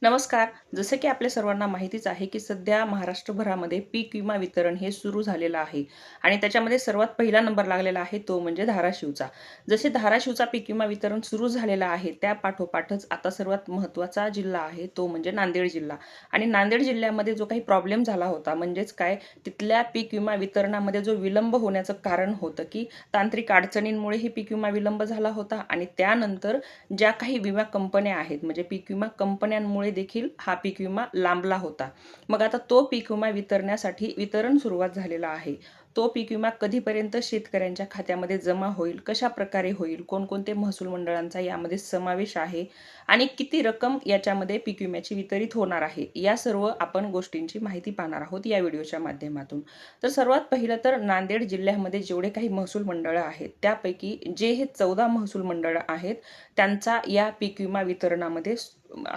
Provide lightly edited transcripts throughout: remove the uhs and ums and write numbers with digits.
नमस्कार. जसं की आपल्या सर्वांना माहितीच आहे, की सध्या महाराष्ट्रभरामध्ये पीक विमा वितरण हे सुरू झालेलं आहे आणि त्याच्यामध्ये सर्वात पहिला नंबर लागलेला आहे तो म्हणजे धाराशिवचा. जसे धाराशिवचा पीक विमा वितरण सुरू झालेला आहे, त्या पाठोपाठच आता सर्वात महत्त्वाचा जिल्हा आहे तो म्हणजे नांदेड जिल्हा. आणि नांदेड जिल्ह्यामध्ये जो काही प्रॉब्लेम झाला होता, म्हणजेच काय तिथल्या पीक विमा वितरणामध्ये जो विलंब होण्याचं कारण होतं, की तांत्रिक अडचणींमुळे ही पीक विमा विलंब झाला होता आणि त्यानंतर ज्या काही विमा कंपन्या आहेत म्हणजे पीक विमा कंपन्यांमुळे देखील हा पीक विमा लांबला होता. मग आता तो पीक विमा वितरण्यासाठी वितरण सुरुवात झालेला आहे. तो पीक विमा कधीपर्यंत शेतकऱ्यांच्या खात्यामध्ये जमा होईल, कशा प्रकारे होईल, कोणकोणते महसूल मंडळांचा यामध्ये समावेश आहे आणि किती रक्कम याच्यामध्ये पीक विम्याची वितरित होणार आहे, या सर्व आपण गोष्टींची माहिती पाहणार आहोत या व्हिडिओच्या माध्यमातून. तर सर्वात पहिलं तर नांदेड जिल्ह्यामध्ये जेवढे काही महसूल मंडळं आहेत त्यापैकी जे हे 14 महसूल मंडळं आहेत त्यांचा या पीक विमा वितरणामध्ये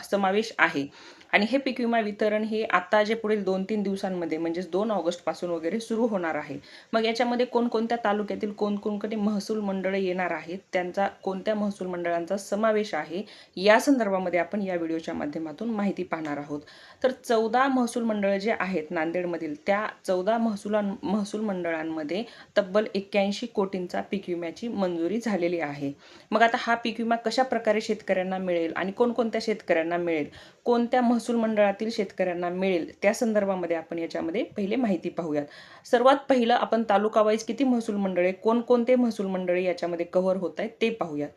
समावेश आहे. आणि हे पीक विमा वितरण हे आता जे पुढील 2-3 दिवसांमध्ये म्हणजेच 2 ऑगस्ट पासून वगैरे सुरू होणार आहे. मग याच्यामध्ये कोणकोणत्या तालुक्यातील कोणकोणते महसूल मंडळ येणार आहेत, त्यांचा कोणत्या महसूल मंडळांचा समावेश आहे, या संदर्भामध्ये आपण या व्हिडिओच्या माध्यमातून माहिती पाहणार आहोत. तर 14 महसूल मंडळ जे आहेत नांदेडमधील, त्या 14 महसूल मंडळांमध्ये तब्बल 81 कोटींचा पीक विम्याची मंजुरी झालेली आहे. मग आता हा पीक विमा कशा प्रकारे शेतकऱ्यांना मिळेल आणि कोणकोणत्या शेतकऱ्यांना मिळेल, कोणत्या महसूल मंडळातील शेतकऱ्यांना मिळेल, त्या संदर्भामध्ये आपण याच्यामध्ये पहिले माहिती पाहूयात. सर्वात पहिलं आपण तालुका वाईज किती महसूल मंडळे, कोणकोणते महसूल मंडळे याच्यामध्ये कव्हर होत आहेत ते पाहूयात.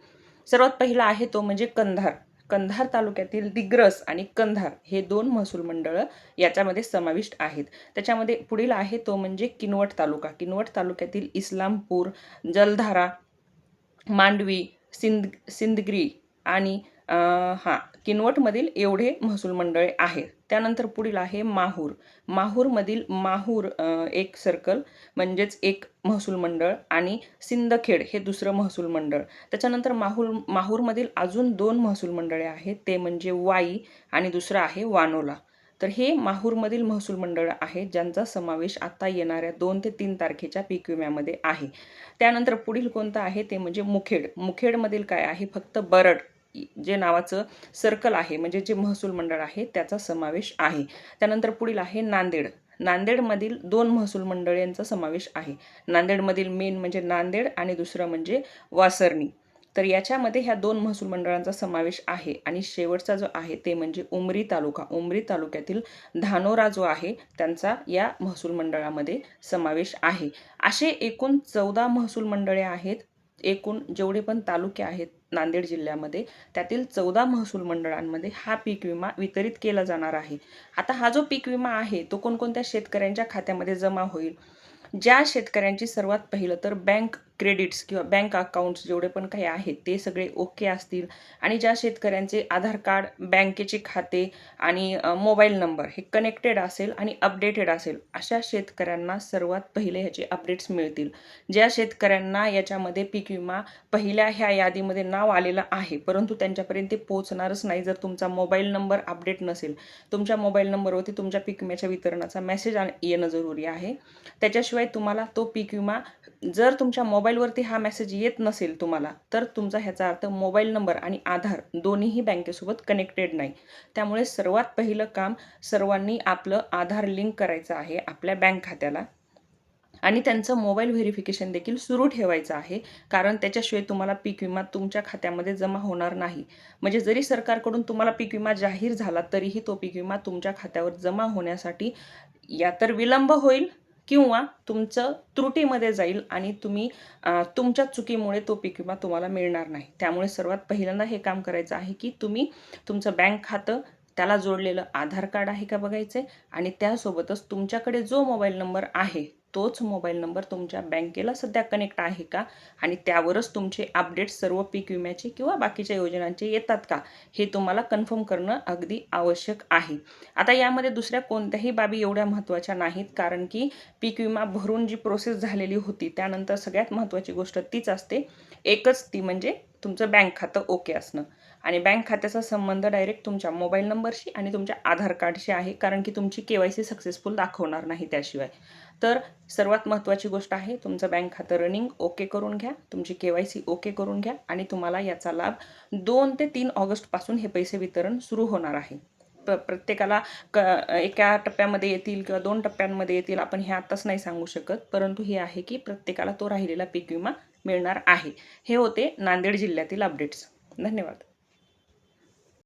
सर्वात पहिला आहे तो म्हणजे कंधार. कंधार तालुक्यातील दिग्रस आणि कंधार हे 2 महसूल मंडळ याच्यामध्ये समाविष्ट आहेत. त्याच्यामध्ये पुढील आहे तो म्हणजे किनवट तालुका. किनवट तालुक्यातील इस्लामपूर, जलधारा, मांडवी, सिंदगी आणि किनवटमधील एवढे महसूल मंडळे आहेत. त्यानंतर पुढील आहे माहूर. माहूरमधील माहूर एक सर्कल म्हणजेच एक महसूल मंडळ आणि सिंदखेड हे दुसरं महसूल मंडळ. त्याच्यानंतर माहूरमधील अजून 2 महसूल मंडळे आहेत, ते म्हणजे वाई आणि दुसरं आहे वानोला. तर हे माहूरमधील महसूल मंडळ आहेत ज्यांचा समावेश आता येणाऱ्या 2 ते 3 तारखेच्या पीक विम्यामध्ये आहे. त्यानंतर पुढील कोणतं आहे ते म्हणजे मुखेड. मुखेडमधील काय आहे, फक्त बरड जे नावाचं सर्कल आहे म्हणजे जे महसूल मंडळ आहे त्याचा समावेश आहे. त्यानंतर पुढील आहे नांदेड. नांदेडमधील 2 महसूल मंडळ यांचा समावेश आहे. नांदेडमधील मेन म्हणजे नांदेड आणि दुसरं म्हणजे वासरणी. तर याच्यामध्ये ह्या 2 महसूल मंडळांचा समावेश आहे. आणि शेवटचा जो आहे ते म्हणजे उमरी तालुका. उमरी तालुक्यातील धानोरा जो आहे त्यांचा या महसूल मंडळामध्ये समावेश आहे. असे एकूण 14 महसूल मंडळे आहेत. एकूण जेवढे पण तालुके आहेत नांदेड जिल्ह्यामध्ये त्यातील 14 महसूल मंडळांमध्ये हा पीक विमा वितरित केला जाणार आहे. आता हा जो पीक विमा आहे तो कोणकोणत्या शेतकऱ्यांच्या खात्यामध्ये जमा होईल, ज्या शेतकऱ्यांची सर्वात पहिलं तर बँक क्रेडिट्स किंवा बँक अकाउंट्स जेवढे पण काही आहेत ते सगळे ओके असतील आणि ज्या शेतकऱ्यांचे आधार कार्ड, बँकेचे खाते आणि मोबाईल नंबर हे कनेक्टेड असेल आणि अपडेटेड असेल, अशा शेतकऱ्यांना सर्वात पहिले ह्याचे अपडेट्स मिळतील. ज्या शेतकऱ्यांना याच्यामध्ये पीक विमा पहिल्या ह्या यादीमध्ये नाव आलेलं आहे परंतु त्यांच्यापर्यंत ते पोहोचणारच नाही जर तुमचा मोबाईल नंबर अपडेट नसेल. तुमच्या मोबाईल नंबरवरती तुमच्या पीक विम्याच्या वितरणाचा मेसेज येणं जरुरी आहे. त्याच्याशिवाय तुम्हाला तो पीक विमा, जर तुमच्या मोबाईलवरती हा मेसेज येत नसेल तुम्हाला, तर तुमचा ह्याचा अर्थ मोबाईल नंबर आणि आधार दोन्हीही बँकेसोबत कनेक्टेड नाही. त्यामुळे सर्वात पहिलं काम सर्वांनी आपलं आधार लिंक करायचं आहे आपल्या बँक खात्याला आणि त्यांचं मोबाईल व्हेरिफिकेशन देखील सुरू ठेवायचं आहे. कारण त्याच्याशिवाय तुम्हाला पीक विमा तुमच्या खात्यामध्ये जमा होणार नाही. म्हणजे जरी सरकारकडून तुम्हाला पीक विमा जाहीर झाला तरीही तो पीक विमा तुमच्या खात्यावर जमा होण्यासाठी या तर विलंब होईल किंवा तुमचं त्रुटीमध्ये जाईल आणि तुम्ही तुमच्या चुकीमुळे तो पीक विमा तुम्हाला मिळणार नाही. त्यामुळे सर्वात पहिल्यांदा हे काम करायचं आहे की तुम्ही तुमचं बँक खातं, त्याला जोडलेलं आधार कार्ड आहे का बघायचं आणि त्यासोबतच तुमच्याकडे जो मोबाईल नंबर आहे तोच मोबाईल नंबर तुमच्या बँकेला सध्या कनेक्ट आहे का आणि त्यावरच तुमचे अपडेट सर्व पीक विम्याचे किंवा बाकीच्या योजनांचे येतात का, हे तुम्हाला कन्फर्म करणं अगदी आवश्यक आहे. आता यामध्ये दुसऱ्या कोणत्याही बाबी एवढ्या महत्त्वाच्या नाहीत, कारण की पीक विमा भरून जी प्रोसेस झालेली होती त्यानंतर सगळ्यात महत्त्वाची गोष्ट तीच असते, एकच ती म्हणजे तुमचं बँक खातं ओके असणं. आणि बँक खात्याचा संबंध डायरेक्ट तुमच्या मोबाईल नंबरशी आणि तुमच्या आधार कार्डशी आहे, कारण की तुमची KYC सक्सेसफुल दाखवणार नाही त्याशिवाय. तर सर्वात महत्त्वाची गोष्ट आहे तुमचं बँक खातं रनिंग ओके करून घ्या, तुमची KYC ओके करून घ्या आणि तुम्हाला याचा लाभ 2 ते 3 ऑगस्टपासून हे पैसे वितरण सुरू होणार आहे. प्रत्येकाला एका टप्प्यामध्ये येतील किंवा 2 टप्प्यांमध्ये येतील आपण हे आत्ताच नाही सांगू शकत. परंतु हे आहे की प्रत्येकाला तो राहिलेला पीक विमा मिळणार आहे. हे होते नांदेड जिल्ह्यातील अपडेट्स. धन्यवाद.